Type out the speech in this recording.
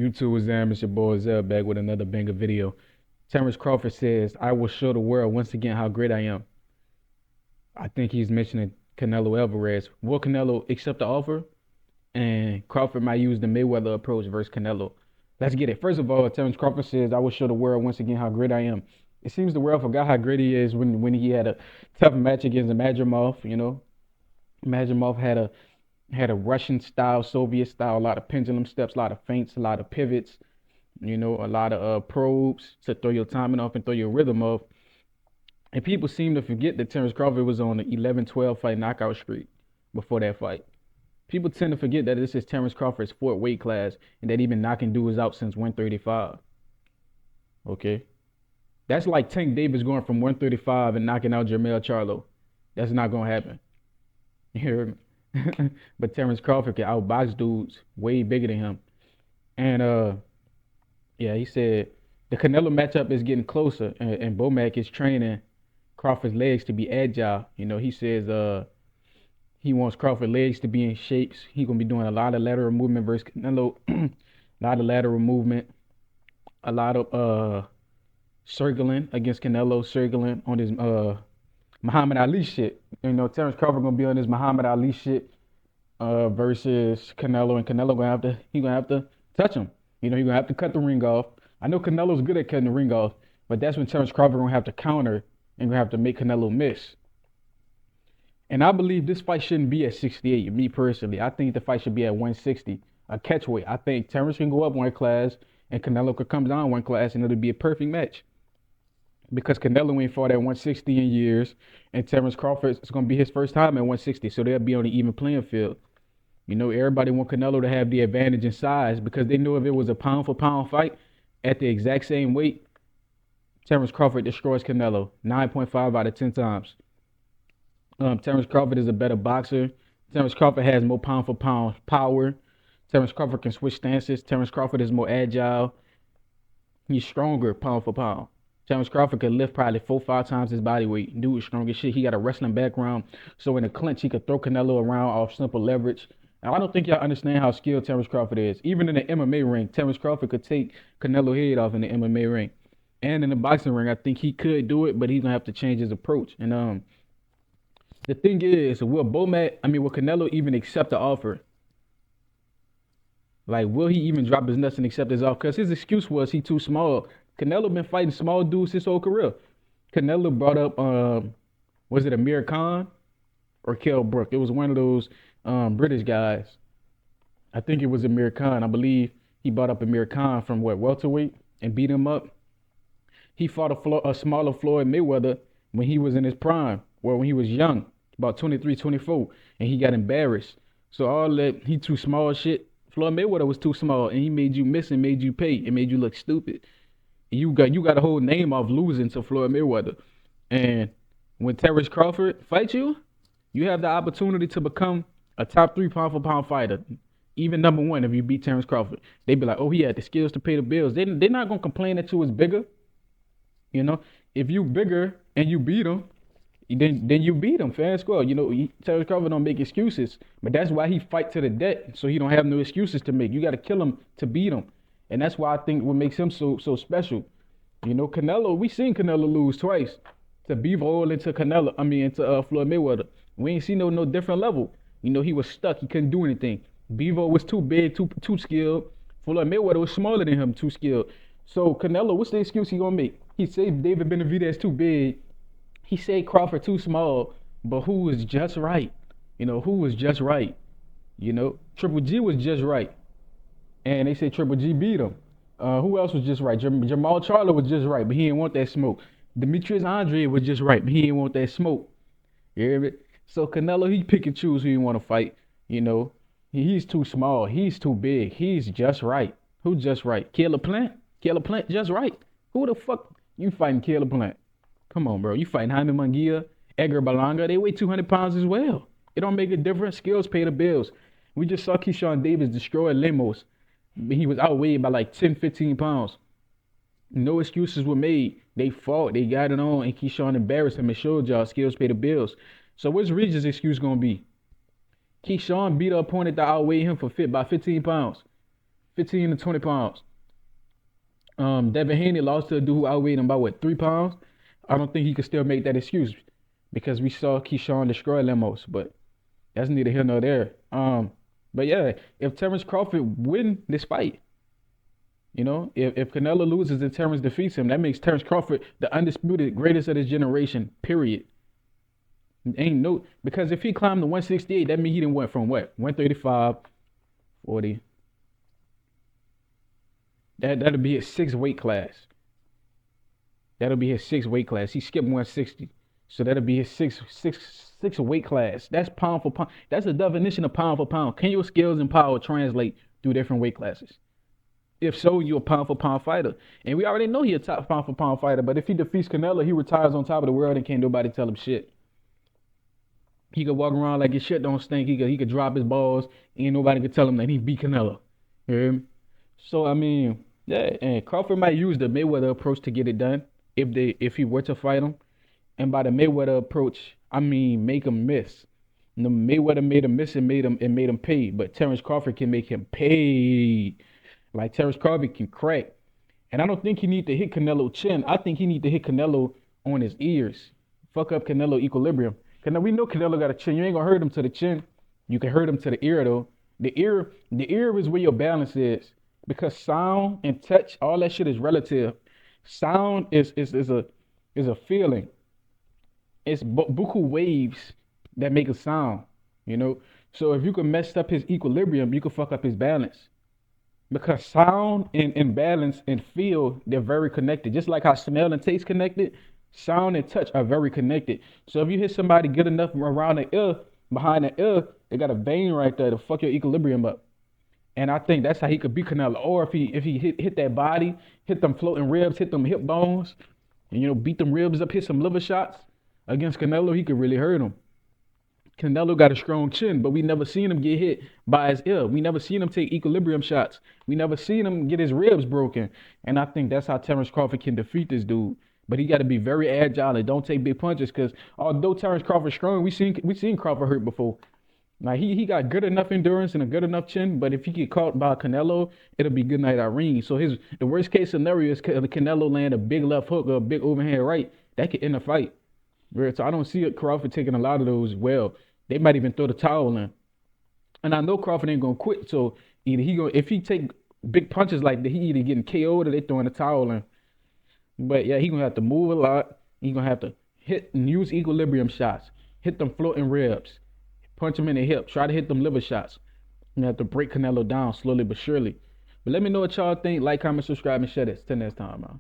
YouTube Zam, it's your boy Zell back with another banger video. Terence Crawford says, I will show the world once again how great I am. I think he's mentioning Canelo Alvarez. Will Canelo accept the offer? And Crawford might use the Mayweather approach versus Canelo. Let's get it. First of all, Terence Crawford says, I will show the world once again how great I am. It seems the world forgot how great he is when he had a tough match against Madrimov, Madrimov had a Russian style, Soviet style, a lot of pendulum steps, a lot of feints, a lot of pivots, a lot of probes to throw your timing off and throw your rhythm off. And people seem to forget that Terence Crawford was on the 11-12 fight knockout streak before that fight. People tend to forget that this is Terence Crawford's fourth weight class and that he's been knocking dudes out since 135. Okay? That's like Tank Davis going from 135 and knocking out Jermell Charlo. That's not going to happen. You hear me? But Terence Crawford can outbox dudes way bigger than him. And yeah, he said the Canelo matchup is getting closer, and Bomac is training Crawford's legs to be agile. He says he wants Crawford legs to be in shapes. He's gonna be doing a lot of lateral movement versus Canelo, a lot of lateral movement, a lot of circling against Canelo, circling on his Muhammad Ali shit. Terence Crawford gonna be on his Muhammad Ali shit versus Canelo, and Canelo gonna have to touch him. He's gonna have to cut the ring off. I know Canelo's good at cutting the ring off, but that's when Terence Crawford gonna have to counter and gonna have to make Canelo miss. And I believe this fight shouldn't be at 68. Me personally, I think the fight should be at 160, a catchweight. I think Terence can go up one class and Canelo could come down one class, and it'll be a perfect match. Because Canelo ain't fought at 160 in years, and Terence Crawford is going to be his first time at 160, so they'll be on an even playing field. Everybody want Canelo to have the advantage in size because they know if it was a pound for pound fight at the exact same weight, Terence Crawford destroys Canelo 9.5 out of 10 times. Terence Crawford is a better boxer. Terence Crawford has more pound for pound power. Terence Crawford can switch stances. Terence Crawford is more agile. He's stronger pound for pound. Terence Crawford could lift probably 4-5 times his body weight. Dude is strong as shit. He got a wrestling background. So in a clinch, he could throw Canelo around off simple leverage. Now, I don't think y'all understand how skilled Terence Crawford is. Even in the MMA ring, Terence Crawford could take Canelo's head off in the MMA ring. And in the boxing ring, I think he could do it, but he's going to have to change his approach. And the thing is, will Canelo even accept the offer? Like, will he even drop his nuts and accept his offer? Because his excuse was he too small. Canelo been fighting small dudes his whole career. Canelo brought up, was it Amir Khan or Kell Brook? It was one of those British guys. I think it was Amir Khan. I believe he brought up Amir Khan from welterweight and beat him up. He fought a smaller Floyd Mayweather when he was in his prime, or when he was young, about 23, 24, and he got embarrassed. So all that he too small shit, Floyd Mayweather was too small, and he made you miss and made you pay. It made you look stupid. You got a whole name off losing to Floyd Mayweather. And when Terence Crawford fights you, you have the opportunity to become a top 3 pound for pound fighter. Even number 1 if you beat Terence Crawford. They be like, oh, he had the skills to pay the bills. They're not going to complain that you was bigger. If you bigger and you beat him, then you beat him. Fair and square. Terence Crawford don't make excuses. But that's why he fight to the death, so he don't have no excuses to make. You got to kill him to beat him. And that's why I think what makes him so special. Canelo, we seen Canelo lose twice to Bivol into Floyd Mayweather. We ain't seen no different level. He was stuck. He couldn't do anything. Bivol was too big, too skilled. Floyd Mayweather was smaller than him, too skilled. So Canelo, what's the excuse he gonna make? He said David Benavidez too big. He said Crawford too small. But who was just right? Who was just right? Triple G was just right. And they say Triple G beat him. Who else was just right? Jermall Charlo was just right, but he didn't want that smoke. Demetrius Andre was just right, but he didn't want that smoke. You hear me? So Canelo, he pick and choose who he want to fight. He's too small. He's too big. He's just right. Who just right? Caleb Plant? Caleb Plant just right. Who the fuck you fighting Caleb Plant? Come on, bro. You fighting Jaime Munguia, Edgar Berlanga. They weigh 200 pounds as well. It don't make a difference. Skills pay the bills. We just saw Keyshawn Davis destroy Lemos. He was outweighed by like 10, 15 pounds. No excuses were made. They fought. They got it on. And Keyshawn embarrassed him and showed y'all skills pay the bills. So what's Regis' excuse going to be? Keyshawn beat an opponent that outweighed him by 15 pounds. 15 to 20 pounds. Devin Haney lost to a dude who outweighed him by what, 3 pounds? I don't think he could still make that excuse because we saw Keyshawn destroy Lemos, but that's neither here nor there. But yeah, if Terence Crawford win this fight, if Canelo loses and Terence defeats him, that makes Terence Crawford the undisputed greatest of his generation. Period. Ain't no because if he climbed to 168, that means he didn't went from what 135, 40. That'll be his sixth weight class. That'll be his sixth weight class. He skipped 160, so that'll be his sixth weight class. That's pound for pound. That's the definition of pound for pound. Can your skills and power translate through different weight classes? If so, you're a pound for pound fighter. And we already know he's a top pound for pound fighter. But if he defeats Canelo, he retires on top of the world and can't nobody tell him shit. He could walk around like his shit don't stink. He could drop his balls. Ain't nobody could tell him that he beat Canelo. You hear me? So I mean, yeah, and Crawford might use the Mayweather approach to get it done if he were to fight him. And by the Mayweather approach, I mean make him miss. The Mayweather made him miss and made him pay. But Terence Crawford can make him pay. Like Terence Crawford can crack. And I don't think he need to hit Canelo chin. I think he need to hit Canelo on his ears. Fuck up Canelo equilibrium. Cause we know Canelo got a chin. You ain't gonna hurt him to the chin. You can hurt him to the ear though. The ear is where your balance is. Because sound and touch, all that shit is relative. Sound is a feeling. It's buku waves that make a sound. So if you can mess up his equilibrium, you can fuck up his balance. Because sound and balance and feel, they're very connected. Just like how smell and taste connected, sound and touch are very connected. So if you hit somebody good enough around the ear, behind the ear, they got a vein right there to fuck your equilibrium up. And I think that's how he could beat Canelo. Or if he hit that body, hit them floating ribs, hit them hip bones, and beat them ribs up, hit some liver shots against Canelo, he could really hurt him. Canelo got a strong chin, but we never seen him get hit by his ear. We never seen him take equilibrium shots. We never seen him get his ribs broken. And I think that's how Terence Crawford can defeat this dude. But he got to be very agile and don't take big punches because although Terence Crawford's strong, we seen Crawford hurt before. Now he got good enough endurance and a good enough chin, but if he get caught by Canelo, it'll be good night Irene. So the worst case scenario is Canelo land a big left hook or a big overhand right. That could end the fight. So I don't see Crawford taking a lot of those well. They might even throw the towel in. And I know Crawford ain't gonna quit. So if he take big punches like that, he either getting KO'd or they throwing the towel in. But yeah, he gonna have to move a lot. He gonna have to hit and use equilibrium shots. Hit them floating ribs. Punch him in the hip. Try to hit them liver shots. You have to break Canelo down slowly but surely. But let me know what y'all think. Like, comment, subscribe, and share this. Till next time, man.